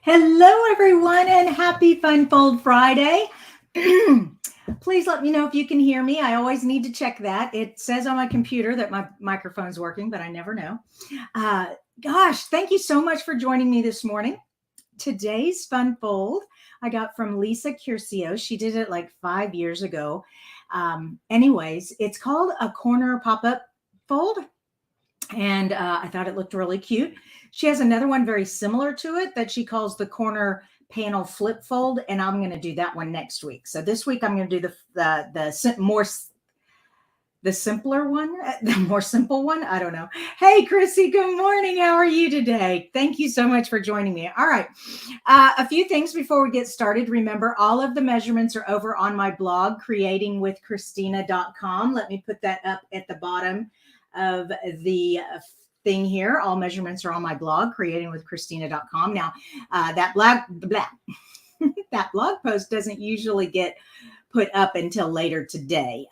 Hello, everyone, and happy Fun Fold Friday. Please let me know if you can hear me. I always need to check that. It says on my computer that my microphone's working, but I never know. Gosh, thank you so much for joining me this morning. Today's Fun Fold I got from Lisa Curcio. She did it like 5 years ago. Anyways, it's called a corner pop-up fold. And I thought it looked really cute. She has another one very similar to it that she calls the corner panel flip fold, and I'm going to do that one next week. So this week I'm going to do the simpler one, the more simple one. I don't know. Hey, Chrissy, good morning. How are you today? Thank you so much for joining me. All right. A few things before we get started. Remember, all of the measurements are over on my blog, creatingwithkristina.com. Let me put that up at the bottom of the thing here. All measurements are on my blog, creatingwithkristina.com. Now, that blog post doesn't usually get put up until later today.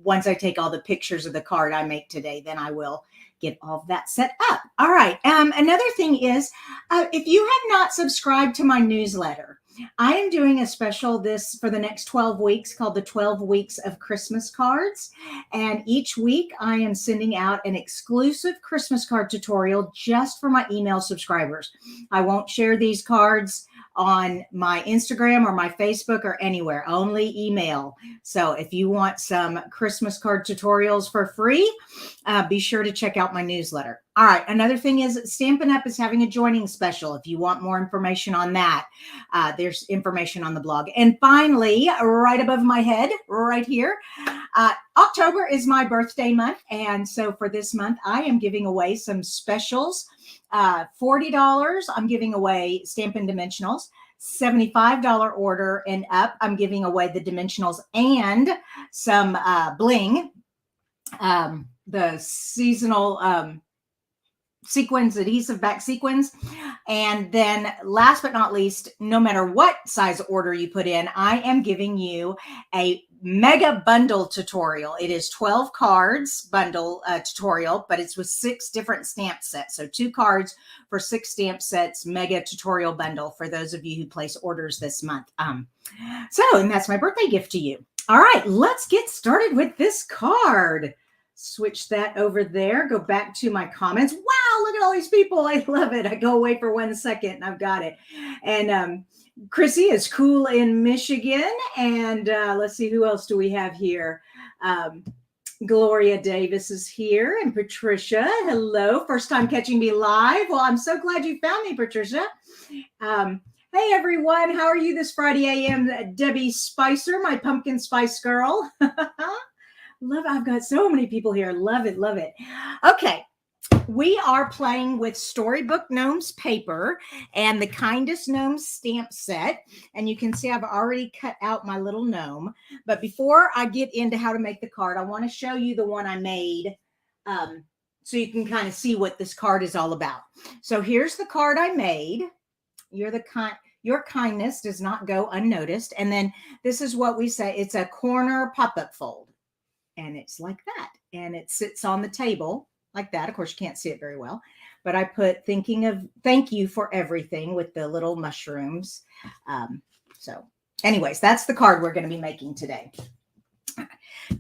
Once I take all the pictures of the card I make today, then I will get all of that set up. All right. Another thing is, if you have not subscribed to my newsletter, I am doing a special for the next 12 weeks called the 12 Weeks of Christmas Cards. And each week I am sending out an exclusive Christmas card tutorial just for my email subscribers. I won't share these cards on my Instagram or my Facebook or anywhere, only email. So if you want some Christmas card tutorials for free, be sure to check out my newsletter. All right. Another thing is Stampin' Up is having a joining special. If you want more information on that, there's information on the blog. And finally, right above my head, right here, October is my birthday month. And so for this month, I am giving away some specials. $40, I'm giving away Stampin' Dimensionals. $75 order and up, I'm giving away the Dimensionals and some bling, the seasonal sequins, adhesive back sequins. And then last but not least, no matter what size order you put in, I am giving you a mega bundle tutorial. It is 12 cards bundle tutorial, but it's with 6 different stamp sets. So 2 cards for 6 stamp sets, mega tutorial bundle for those of you who place orders this month. And that's my birthday gift to you. All right, let's get started with this card. Switch that over there. Go back to my comments. Wow, look at all these people. I love it. I go away for 1 second and I've got it. And Chrissy is cool in Michigan. And let's see, who else do we have here? Gloria Davis is here and Patricia. Hello. First time catching me live. Well, I'm so glad you found me, Patricia. Hey, everyone. How are you this Friday? I am Debbie Spicer, my pumpkin spice girl. I've got so many people here. Love it. Love it. Okay. We are playing with Storybook Gnomes paper and the Kindest Gnomes stamp set. And you can see I've already cut out my little gnome. But before I get into how to make the card, I want to show you the one I made so you can kind of see what this card is all about. So here's the card I made. Your kindness does not go unnoticed. And then this is what we say. It's a corner pop-up fold. And it's like that. And it sits on the table like that. Of course, you can't see it very well. But I put thank you for everything with the little mushrooms. So anyways, that's the card we're going to be making today.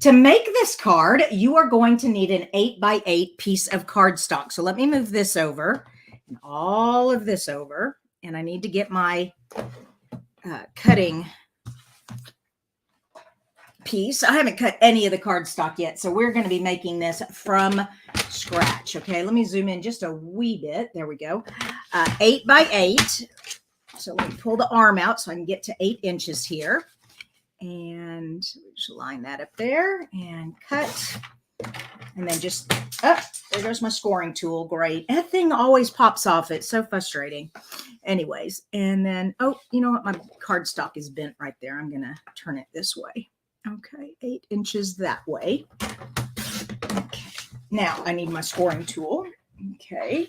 To make this card, you are going to need an 8x8 piece of cardstock. So let me move this over and all of this over. And I need to get my cutting piece. I haven't cut any of the cardstock yet, so we're going to be making this from scratch. Okay, let me zoom in just a wee bit. There we go. 8x8. So let me pull the arm out so I can get to 8 inches here. And just line that up there and cut. And then just, there goes my scoring tool. Great. That thing always pops off. It's so frustrating. Anyways, and then, you know what? My cardstock is bent right there. I'm going to turn it this way. Okay, 8 inches that way. Okay, now I need my scoring tool. Okay.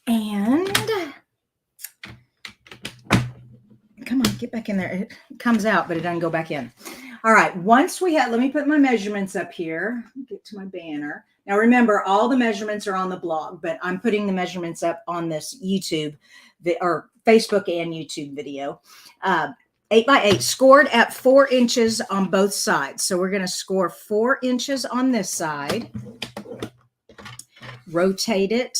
And come on, get back in there. It comes out, but it doesn't go back in. All right, once we have, let me put my measurements up here. Get to my banner. Now remember, all the measurements are on the blog, but I'm putting the measurements up on this YouTube or Facebook and YouTube video. 8 by 8 scored at 4 inches on both sides. So we're going to score 4 inches on this side, rotate it,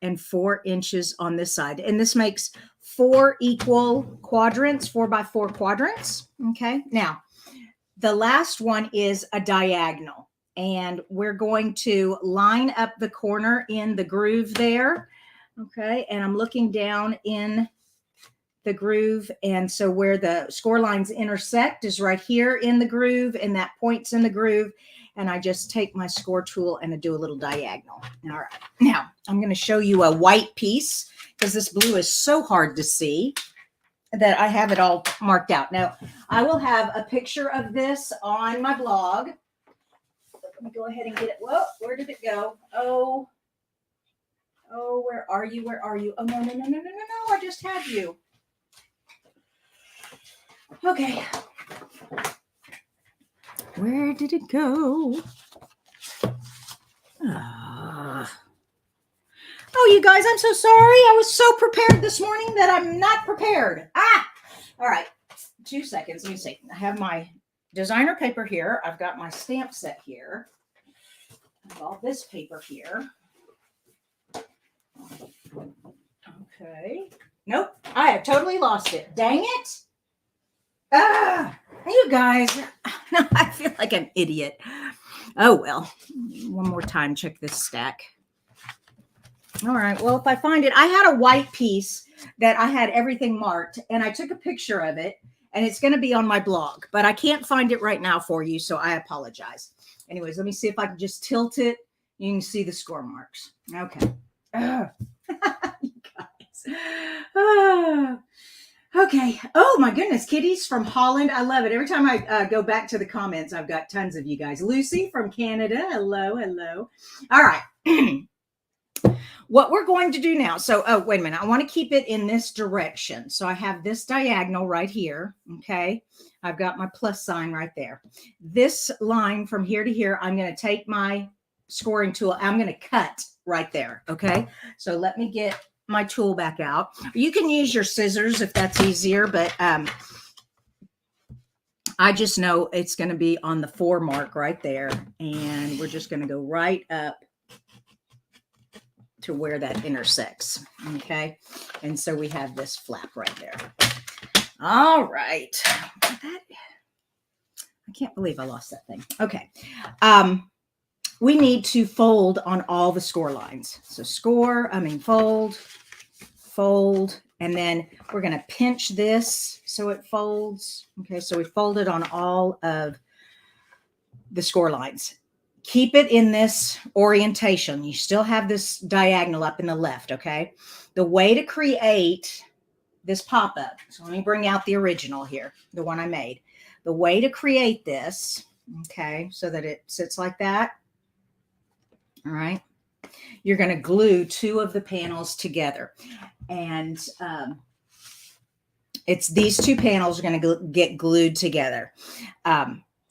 and 4 inches on this side. And this makes 4 equal quadrants, 4 by 4 quadrants. Okay. Now, the last one is a diagonal, and we're going to line up the corner in the groove there. Okay. And I'm looking down in the groove. And so where the score lines intersect is right here in the groove, and that point's in the groove. And I just take my score tool and I do a little diagonal. All right. Now I'm going to show you a white piece because this blue is so hard to see that I have it all marked out. Now I will have a picture of this on my blog. Let me go ahead and get it. Whoa, where did it go? Oh, where are you? Where are you? Oh, no. I just had you. Okay. Where did it go? Oh, you guys, I'm so sorry. I was so prepared this morning that I'm not prepared. All right. 2 seconds. Let me see. I have my designer paper here. I've got my stamp set here. I have all this paper here. Okay. Nope. I have totally lost it. Dang it. You guys. I feel like an idiot. Oh, well. One more time. Check this stack. All right. Well, if I find it, I had a white piece that I had everything marked, and I took a picture of it, and it's going to be on my blog, but I can't find it right now for you, so I apologize. Anyways, let me see if I can just tilt it. You can see the score marks. Okay. You guys. Okay. Oh, my goodness. Kitty's from Holland. I love it. Every time I go back to the comments, I've got tons of you guys. Lucy from Canada. Hello, hello. All right. What we're going to do now. So, oh, wait a minute. I want to keep it in this direction. So I have this diagonal right here. Okay. I've got my plus sign right there. This line from here to here, I'm going to take my scoring tool. I'm going to cut right there. Okay. So let me get my tool back out. You can use your scissors if that's easier, but I just know it's going to be on the 4 mark right there. And we're just going to go right up to where that intersects. Okay. And so we have this flap right there. All right. I can't believe I lost that thing. Okay. We need to fold on all the score lines. So fold, and then we're going to pinch this so it folds. Okay. So we fold it on all of the score lines. Keep it in this orientation. You still have this diagonal up in the left, okay? The way to create this pop-up, so let me bring out the original here, the one I made. The way to create this, okay, so that it sits like that, all right? You're going to glue 2 of the panels together. And it's these 2 panels are going to get glued together.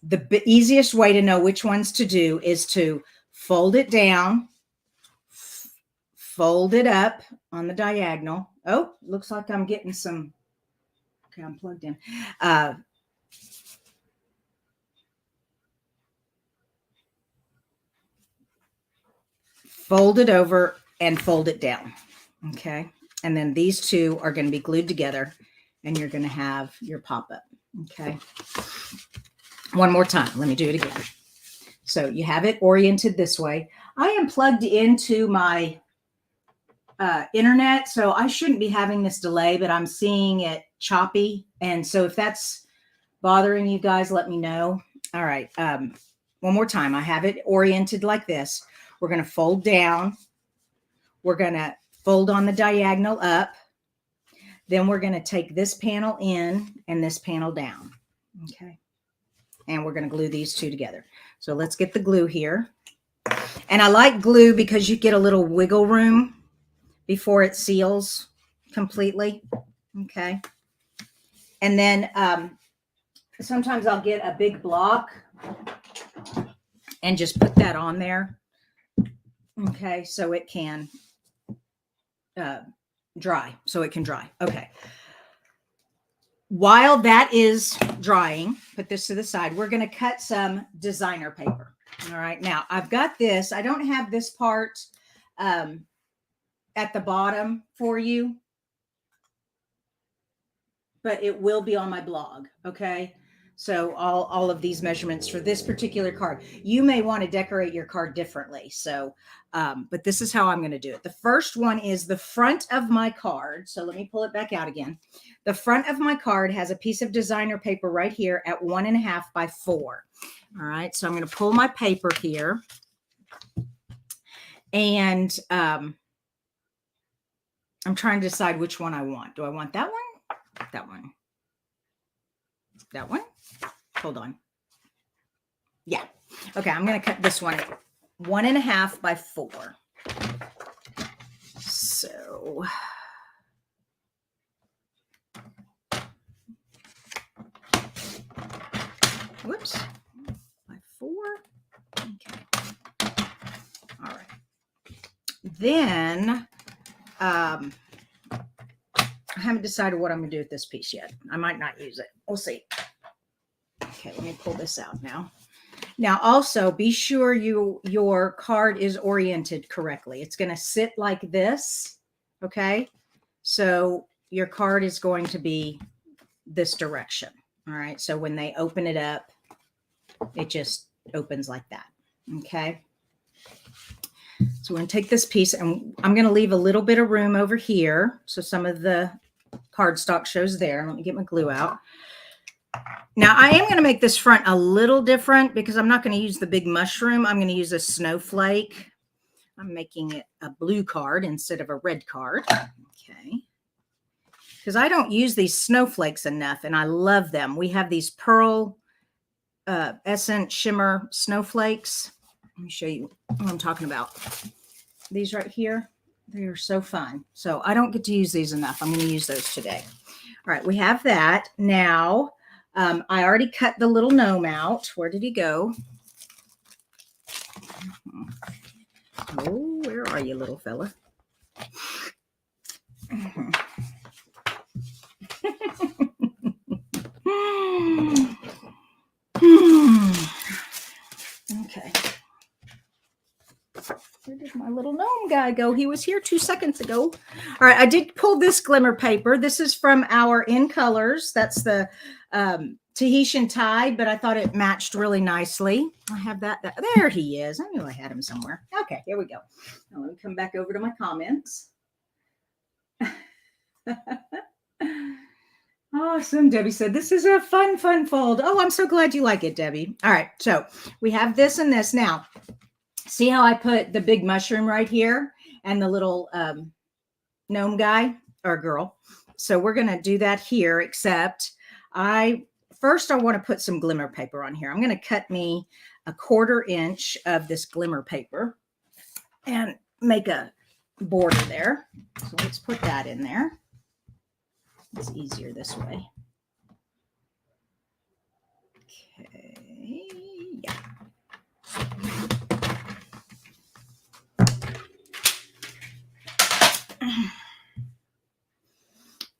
The easiest way to know which ones to do is to fold it down, fold it up on the diagonal. Oh, looks like I'm getting some. Okay, I'm plugged in. Fold it over and fold it down. Okay. And then these 2 are going to be glued together, and you're going to have your pop-up. Okay. One more time. Let me do it again. So you have it oriented this way. I am plugged into my internet, so I shouldn't be having this delay, but I'm seeing it choppy. And so if that's bothering you guys, let me know. All right. One more time. I have it oriented like this. We're going to fold down. We're going to fold on the diagonal up. Then we're going to take this panel in and this panel down. Okay. And we're going to glue these 2 together. So let's get the glue here. And I like glue because you get a little wiggle room before it seals completely. Okay. And then sometimes I'll get a big block and just put that on there. Okay, so it can dry. So it can dry. Okay. While that is drying, put this to the side. We're going to cut some designer paper. All right. Now I've got this. I don't have this part at the bottom for you, but it will be on my blog. Okay. So all of these measurements for this particular card, you may want to decorate your card differently. So, but this is how I'm going to do it. The first one is the front of my card. So let me pull it back out again. The front of my card has a piece of designer paper right here at 1.5 by 4. All right. So I'm going to pull my paper here, and I'm trying to decide which one I want. Do I want that one? That one? That one? Hold on. Yeah. Okay. I'm going to cut this one at 1.5 by 4. So whoops, by 4. Okay. All right. Then I haven't decided what I'm going to do with this piece yet. I might not use it. We'll see. Okay, let me pull this out now. Now, also be sure your card is oriented correctly. It's going to sit like this. Okay. So your card is going to be this direction. All right. So when they open it up, it just opens like that. Okay. So we're going to take this piece, and I'm going to leave a little bit of room over here. So some of the cardstock shows there. Let me get my glue out. Now I am going to make this front a little different because I'm not going to use the big mushroom. I'm going to use a snowflake. I'm making it a blue card instead of a red card. Okay. Because I don't use these snowflakes enough, and I love them. We have these pearl essence shimmer snowflakes. Let me show you what I'm talking about. These right here, they are so fun. So I don't get to use these enough. I'm going to use those today. All right, we have that. Now, I already cut the little gnome out. Where did he go? Oh, where are you, little fella? Okay. Where did my little gnome guy go? He was here 2 seconds ago. All right, I did pull this glimmer paper. This is from our In Colors. That's the Tahitian tie, but I thought it matched really nicely. I have that. There he is. I knew I had him somewhere. Okay, here we go. Now let me come back over to my comments. Awesome. Debbie said, this is a fun fold. Oh, I'm so glad you like it, Debbie. All right, so we have this and this. Now, see how I put the big mushroom right here and the little gnome guy or girl. So we're going to do that here, except first I want to put some glimmer paper on here. I'm going to cut me a 1/4 inch of this glimmer paper and make a border there. So let's put that in there. It's easier this way. Okay. Yeah.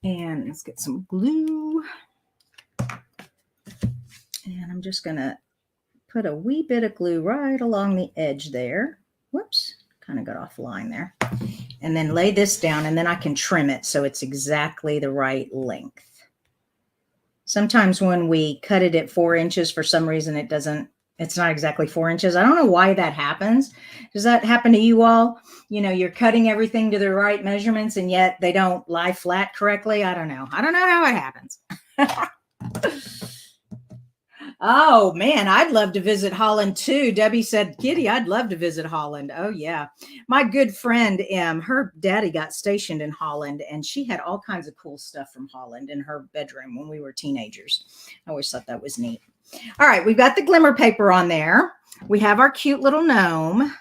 And let's get some glue. And I'm just going to put a wee bit of glue right along the edge there. Whoops, kind of got off the line there. And then lay this down, and then I can trim it so it's exactly the right length. Sometimes when we cut it at 4 inches, for some reason it's not exactly 4 inches. I don't know why that happens. Does that happen to you all? You know, you're cutting everything to the right measurements, and yet they don't lie flat correctly. I don't know. I don't know how it happens. Oh, man, I'd love to visit Holland, too. Debbie said, Kitty, I'd love to visit Holland. Oh, yeah. My good friend, her daddy got stationed in Holland, and she had all kinds of cool stuff from Holland in her bedroom when we were teenagers. I always thought that was neat. All right, we've got the glimmer paper on there. We have our cute little gnome.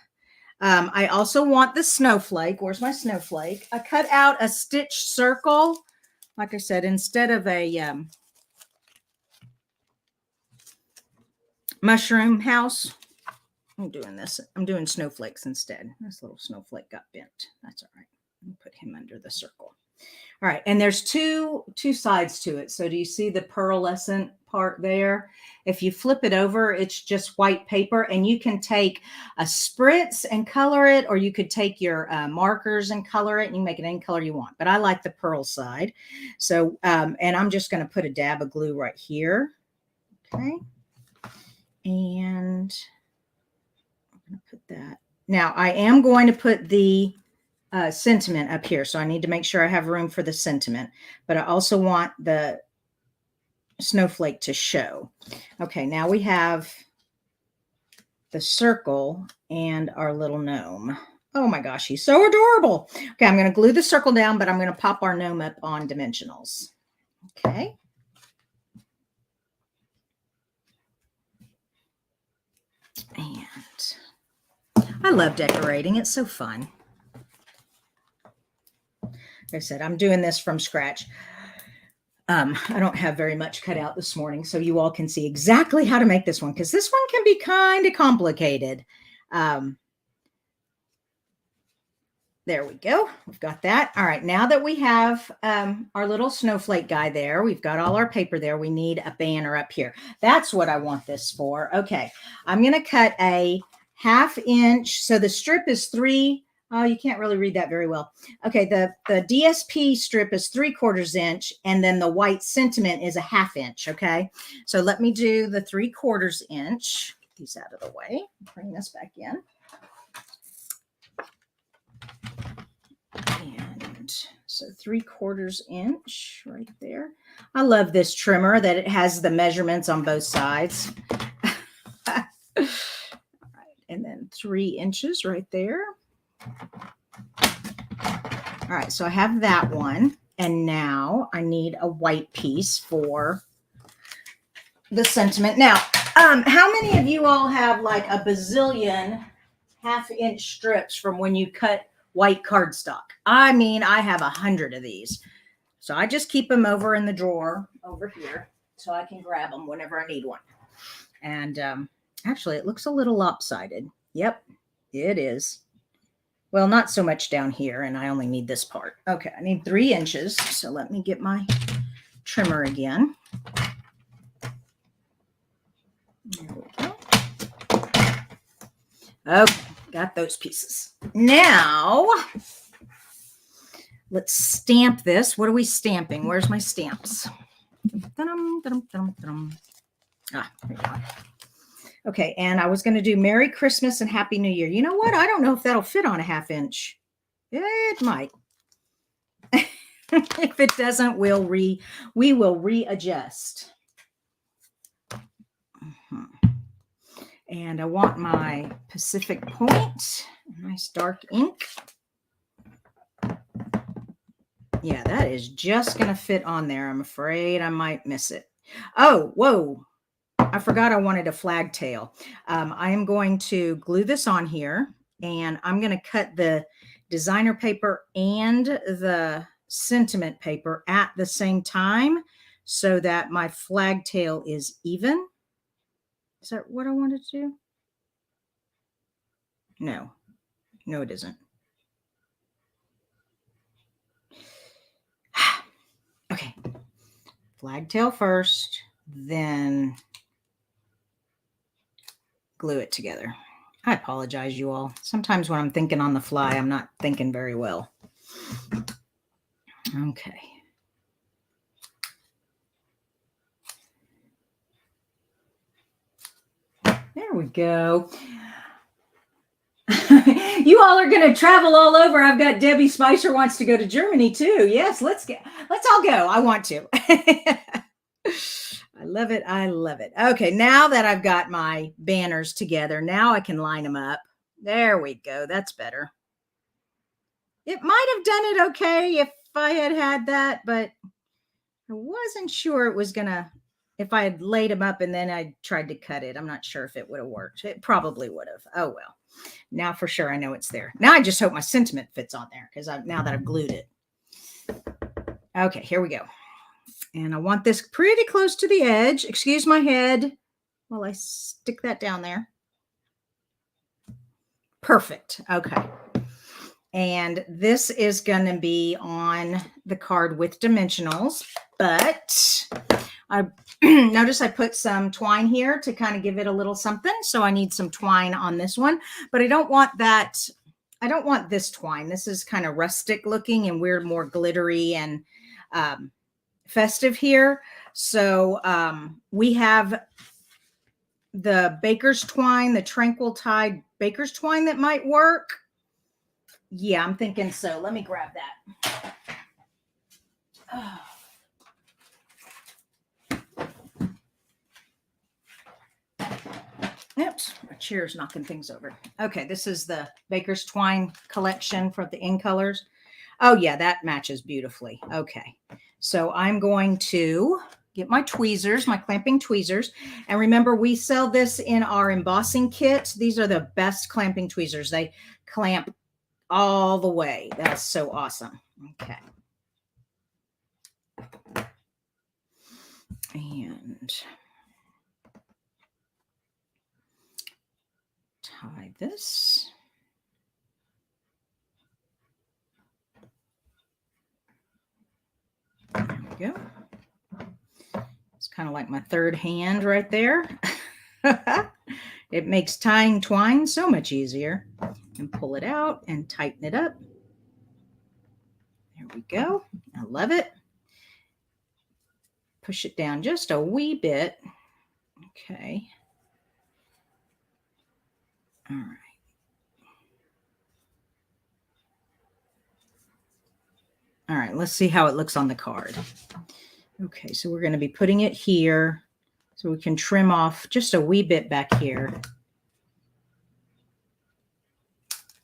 I also want the snowflake. Where's my snowflake? I cut out a stitched circle. Like I said, instead of a mushroom house, I'm doing this. I'm doing snowflakes instead. This little snowflake got bent. That's all right. Let me put him under the circle. All right, and there's two sides to it. So do you see the pearlescent part there? If you flip it over, it's just white paper, and you can take a spritz and color it, or you could take your markers and color it, and you can make it any color you want. But I like the pearl side. So, and I'm just going to put a dab of glue right here. Okay, and I'm going to put that. Now, I am going to put the sentiment up here. So I need to make sure I have room for the sentiment, but I also want the snowflake to show. Okay, now we have the circle and our little gnome. Oh my gosh, he's so adorable. Okay, I'm going to glue the circle down, but I'm going to pop our gnome up on dimensionals. Okay. And I love decorating. It's so fun. Like I said, I'm doing this from scratch. I don't have very much cut out this morning, so you all can see exactly how to make this one, because this one can be kind of complicated. There we go. We've got that. All right. Now that we have our little snowflake guy there, we've got all our paper there. We need a banner up here. That's what I want this for. Okay. I'm going to cut a 1/2 inch. So the strip is 3. Oh, you can't really read that very well. Okay, the DSP strip is 3/4 inch, and then the white sentiment is a 1/2 inch, okay? So let me do the 3/4 inch. Get these out of the way. Bring this back in. And so 3/4 inch right there. I love this trimmer that it has the measurements on both sides. All right, and then 3 inches right there. All right, so I have that one, and now I need a white piece for the sentiment. Now, how many of you all have like a bazillion 1/2 inch strips from when you cut white cardstock? I mean, I have 100 of these. So I just keep them over in the drawer over here so I can grab them whenever I need one. And actually, it looks a little lopsided. Yep, it is. Well, not so much down here, and I only need this part. Okay, I need 3 inches, so let me get my trimmer again. There we go. Okay, got those pieces. Now, let's stamp this. What are we stamping? Where's my stamps? Ah, there we go. Okay, and I was going to do Merry Christmas and Happy New Year. You know what? I don't know if that'll fit on a 1/2 inch. It might. If it doesn't, we will readjust. And I want my Pacific Point, nice dark ink. Yeah, that is just going to fit on there. I'm afraid I might miss it. Oh, whoa. I forgot I wanted a flag tail. I am going to glue this on here, and I'm going to cut the designer paper and the sentiment paper at the same time so that my flag tail is even. Is that what I wanted to do? No, it isn't. Okay, flag tail first, then glue it together. I apologize, you all. Sometimes when I'm thinking on the fly, I'm not thinking very well. Okay. There we go. You all are going to travel all over. I've got Debbie Spicer wants to go to Germany too. Yes, let's all go. I want to. I love it. I love it. Okay, now that I've got my banners together, now I can line them up. There we go. That's better. It might have done it okay if I had that, but I wasn't sure it was going to, if I had laid them up and then I tried to cut it. I'm not sure if it would have worked. It probably would have. Oh, well. Now for sure I know it's there. Now I just hope my sentiment fits on there because now that I've glued it. Okay, here we go. And I want this pretty close to the edge. Excuse my head while I stick that down there. Perfect. Okay. And this is going to be on the card with dimensionals, but I notice I put some twine here to kind of give it a little something. So I need some twine on this one, but I don't want that. I don't want this twine. This is kind of rustic looking and we're more glittery and festive here. So we have the baker's twine, the tranquil tide baker's twine that might work. Yeah, I'm thinking so. Let me grab that. Oh. Oops, my chair's knocking things over. Okay, this is the Baker's Twine collection for the in colors. Oh yeah, that matches beautifully. Okay, so I'm going to get my tweezers, my clamping tweezers. And remember, we sell this in our embossing kit. These are the best clamping tweezers. They clamp all the way. That's so awesome. Okay. And tie this. There we go. It's kind of like my third hand right there. It makes tying twine so much easier. And pull it out and tighten it up. There we go. I love it. Push it down just a wee bit. Okay. All right. All right, let's see how it looks on the card. Okay, so we're going to be putting it here so we can trim off just a wee bit back here.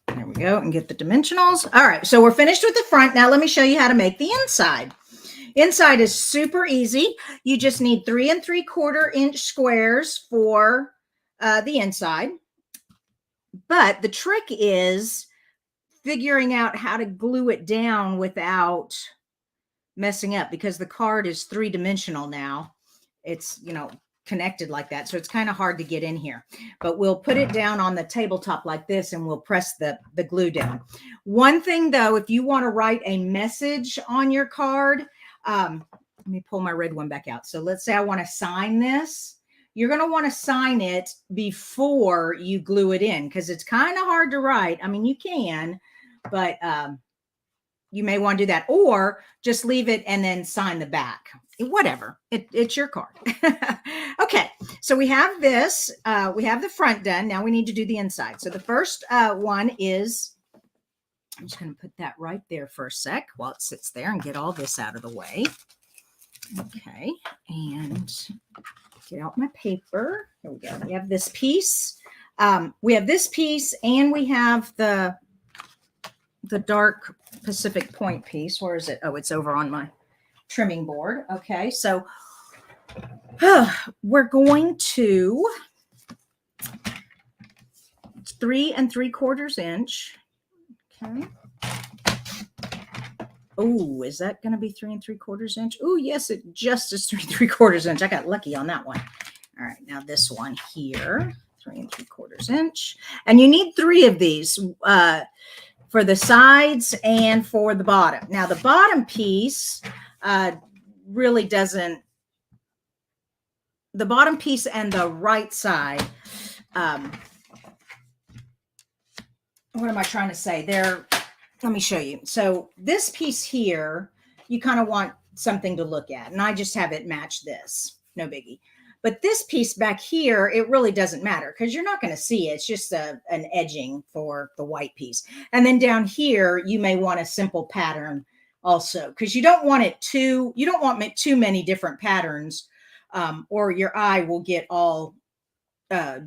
There we go, and get the dimensionals. All right, so we're finished with the front. Now let me show you how to make the inside. Inside is super easy. You just need 3 3/4 inch squares for the inside. But the trick is figuring out how to glue it down without messing up, because the card is 3-dimensional now. It's, you know, connected like that. So it's kind of hard to get in here, but we'll put it down on the tabletop like this and we'll press the glue down. One thing though, if you want to write a message on your card, let me pull my red one back out. So let's say I want to sign this. You're going to want to sign it before you glue it in, because it's kind of hard to write. I mean, you can, but you may want to do that, or just leave it and then sign the back. Whatever. It's your card. Okay, so we have this. We have the front done. Now we need to do the inside. So the first one is, I'm just going to put that right there for a sec while it sits there and get all this out of the way. Okay, and get out my paper. Here we go. We have this piece. We have this piece, and we have the dark Pacific Point piece. Where is it? Oh, it's over on my trimming board. Okay, so we're going to 3 3/4 inch. Okay. Oh, is that going to be 3 3/4 inch? Oh, yes, it just is 3 3/4 inch. I got lucky on that one. All right, now this one here, 3 3/4 inch, and you need 3 of these for the sides and for the bottom. Now the bottom piece really doesn't. The bottom piece and the right side. What am I trying to say? Let me show you. So this piece here, you kind of want something to look at. And I just have it match this. No biggie. But this piece back here, it really doesn't matter because you're not going to see it. It's just an edging for the white piece. And then down here, you may want a simple pattern also, because you don't want too many different patterns, or your eye will get all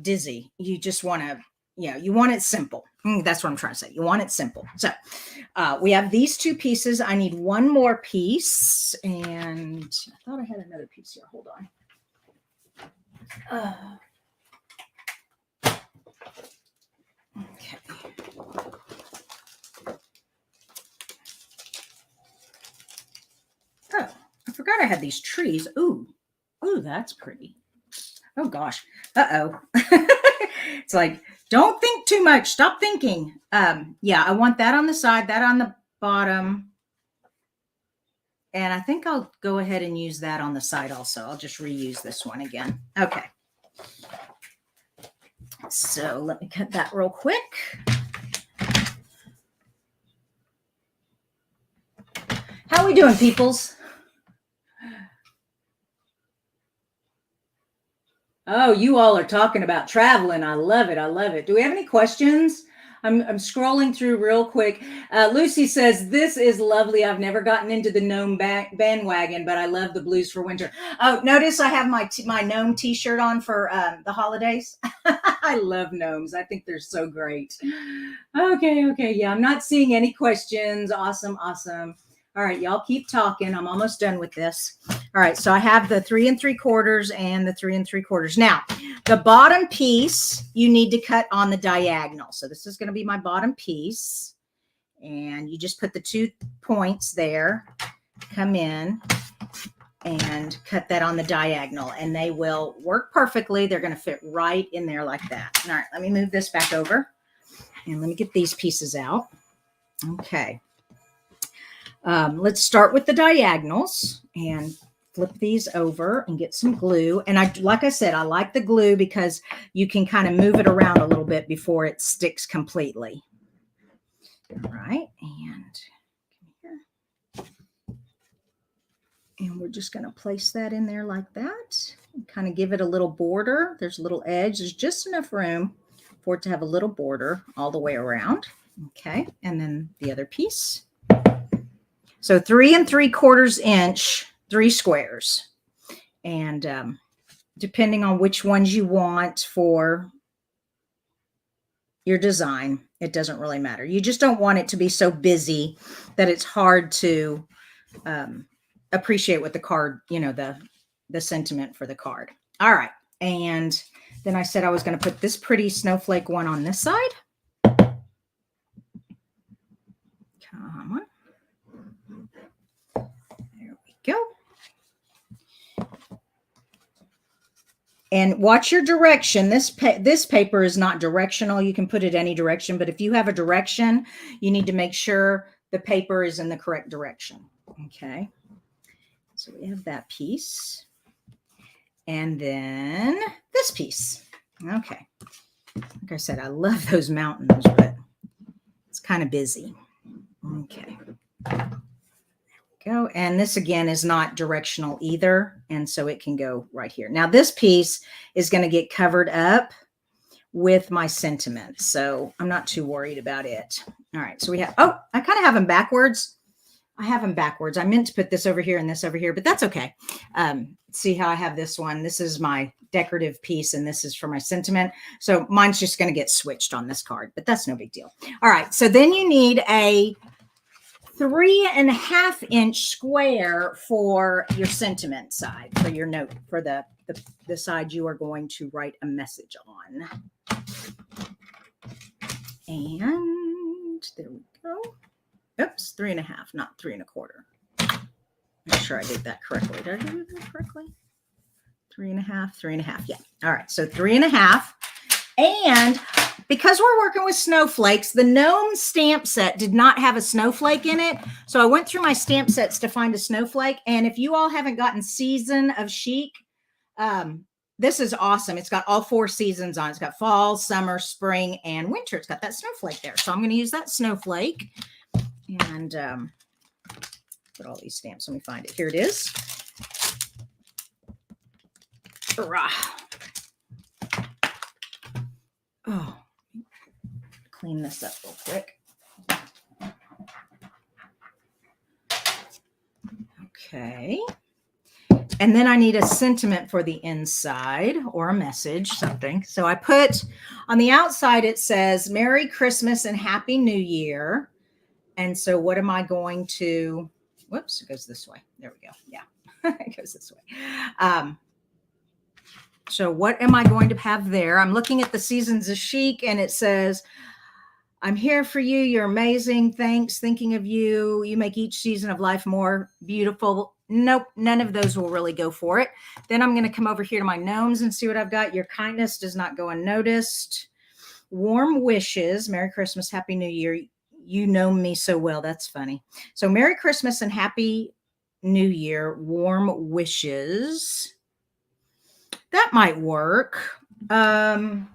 dizzy. You just want to, you want it simple. That's what I'm trying to say. You want it simple. So we have these 2 pieces. I need one more piece. And I thought I had another piece here. Hold on. Okay. Oh, I forgot I had these trees. Ooh, that's pretty. Oh gosh. Uh-oh. It's like, don't think too much. Stop thinking. Yeah, I want that on the side, that on the bottom. And I think I'll go ahead and use that on the side also. I'll just reuse this one again. Okay. So let me cut that real quick. How are we doing, peoples? Oh, you all are talking about traveling. I love it. I love it. Do we have any questions? I'm scrolling through real quick. Lucy says, this is lovely. I've never gotten into the gnome bandwagon, but I love the blues for winter. Oh, notice I have my gnome t-shirt on for the holidays. I love gnomes. I think they're so great. Okay. Yeah, I'm not seeing any questions. Awesome. All right, y'all keep talking. I'm almost done with this. All right, so I have the 3 3/4 and the 3 3/4. Now, the bottom piece you need to cut on the diagonal. So this is going to be my bottom piece. And you just put the 2 points there, come in and cut that on the diagonal. And they will work perfectly. They're going to fit right in there like that. All right, let me move this back over. And let me get these pieces out. Okay. Let's start with the diagonals and flip these over and get some glue. And like I said, I like the glue because you can kind of move it around a little bit before it sticks completely. All right, and come here. And we're just going to place that in there like that and kind of give it a little border. There's a little edge. There's just enough room for it to have a little border all the way around. Okay, and then the other piece. So 3 3/4 inch, 3 squares. And depending on which ones you want for your design, it doesn't really matter. You just don't want it to be so busy that it's hard to appreciate what the card, the sentiment for the card. All right. And then I said I was going to put this pretty snowflake one on this side. Come on. Go. And watch your direction. This paper is not directional. You can put it any direction, but if you have a direction, you need to make sure the paper is in the correct direction. Okay. So we have that piece. And then this piece. Okay. Like I said, I love those mountains, but it's kind of busy. Okay. Go. And this again is not directional either. And so it can go right here. Now this piece is going to get covered up with my sentiment. So I'm not too worried about it. All right. So we have, I kind of have them backwards. I have them backwards. I meant to put this over here and this over here, but that's okay. See how I have this one. This is my decorative piece and this is for my sentiment. So mine's just going to get switched on this card, but that's no big deal. All right. So then you need a 3 1/2 inch square for your sentiment side, for your note, for the side you are going to write a message on. And there we go. Oops, 3 1/2, not 3 1/4. Make sure I did that correctly. Did I do that correctly? 3 1/2, 3 1/2. Yeah. All right. So 3 1/2. And because we're working with snowflakes, the gnome stamp set did not have a snowflake in it. So I went through my stamp sets to find a snowflake. And if you all haven't gotten Season of Chic, this is awesome. It's got all 4 seasons on it. It's got fall, summer, spring, and winter. It's got that snowflake there. So I'm going to use that snowflake and put all these stamps. Let me find it. Here it is. Hurrah. Oh, clean this up real quick. Okay. And then I need a sentiment for the inside or a message, something. So I put on the outside, it says, Merry Christmas and Happy New Year. And so what am I going to, whoops, it goes this way. There we go. Yeah, it goes this way. So what am I going to have there? I'm looking at the Seasons of Chic and it says, I'm here for you. You're amazing. Thanks. Thinking of you. You make each season of life more beautiful Nope, none of those will really go for it. Then I'm going to come over here to my gnomes and see what I've got. Your kindness does not go unnoticed. Warm wishes. Merry Christmas, Happy New Year. You know me so well. That's funny. So Merry Christmas and Happy New Year. Warm wishes. That might work. Do I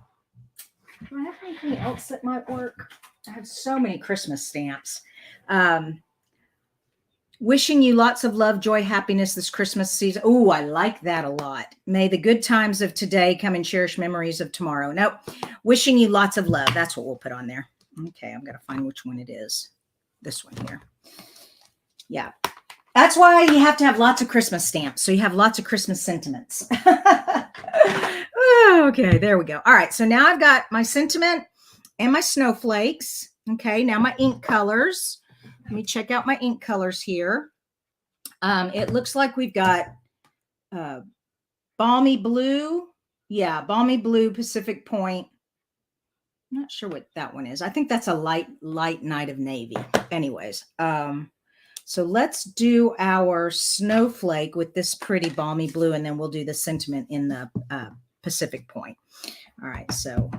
have anything else that might work? I have so many Christmas stamps. Wishing you lots of love, joy, happiness this Christmas season. Oh, I like that a lot. May the good times of today come and cherish memories of tomorrow. Nope. Wishing you lots of love. That's what we'll put on there. Okay, I'm going to find which one it is. This one here. Yeah. That's why you have to have lots of Christmas stamps. So you have lots of Christmas sentiments. Okay, there we go. All right, so now I've got my sentiment and my snowflakes. Okay, now my ink colors. Let me check out my ink colors here. It looks like we've got Balmy Blue. Yeah, Balmy Blue, Pacific Point. I'm not sure what that one is. I think that's a light Night of Navy. Anyways, so let's do our snowflake with this pretty Balmy Blue, and then we'll do the sentiment in the Pacific Point. All right, so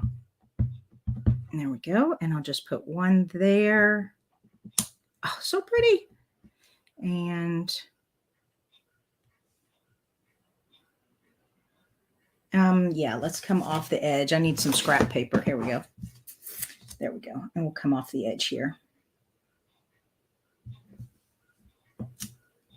there we go. And I'll just put one there. Oh, so pretty. And yeah, let's come off the edge. I need some scrap paper. Here we go. There we go. And we'll come off the edge here.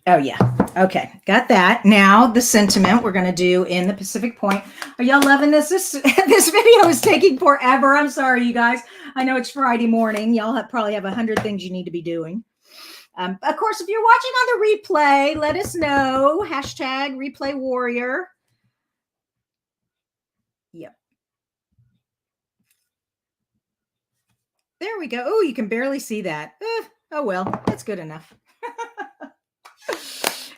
Oh, yeah. Okay. Got that. Now the sentiment we're going to do in the Pacific Point. Are y'all loving this? This video is taking forever. I'm sorry, you guys. I know it's Friday morning. Y'all probably have 100 things you need to be doing. Of course, if you're watching on the replay, let us know. Hashtag Replay Warrior. Yep. There we go. Oh, you can barely see that. Oh, well, that's good enough.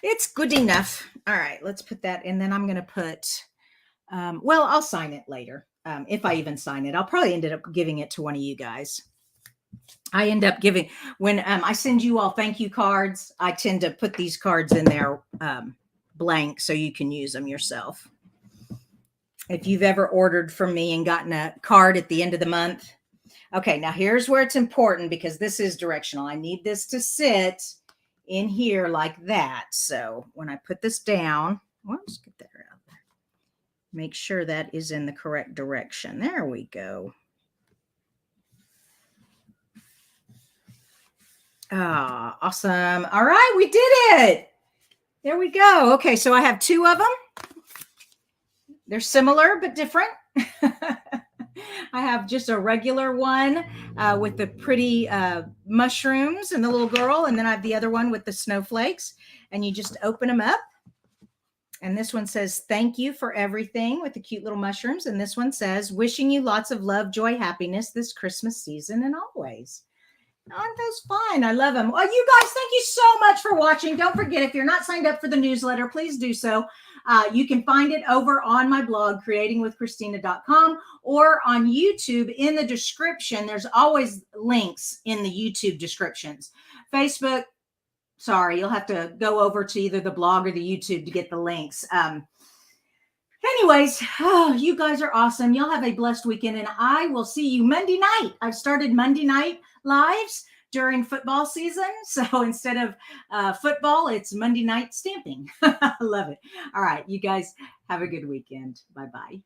It's good enough. All right, let's put that. And then I'm going to put, well, I'll sign it later. If I even sign it, I'll probably end up giving it to one of you guys. I end up giving, when I send you all thank you cards, I tend to put these cards in there blank so you can use them yourself. If you've ever ordered from me and gotten a card at the end of the month. Okay, now here's where it's important because this is directional. I need this to sit in here like that. So when I put this down, well, let's get that out there. Make sure that is in the correct direction. There we go. Ah, awesome. All right, we did it. There we go. Okay, so I have two of them. They're similar but different. I have just a regular one with the pretty mushrooms and the little girl. And then I have the other one with the snowflakes. And you just open them up. And this one says, thank you for everything with the cute little mushrooms. And this one says, wishing you lots of love, joy, happiness this Christmas season and always. Aren't those fun? I love them. Well, you guys, thank you so much for watching. Don't forget, if you're not signed up for the newsletter, please do so. You can find it over on my blog, creatingwithkristina.com, or on YouTube in the description. There's always links in the YouTube descriptions. Facebook, sorry, you'll have to go over to either the blog or the YouTube to get the links. Anyways, you guys are awesome. Y'all have a blessed weekend, and I will see you Monday night. I've started Monday night lives during football season. So instead of football, it's Monday night stamping. I love it. All right, you guys have a good weekend. Bye-bye.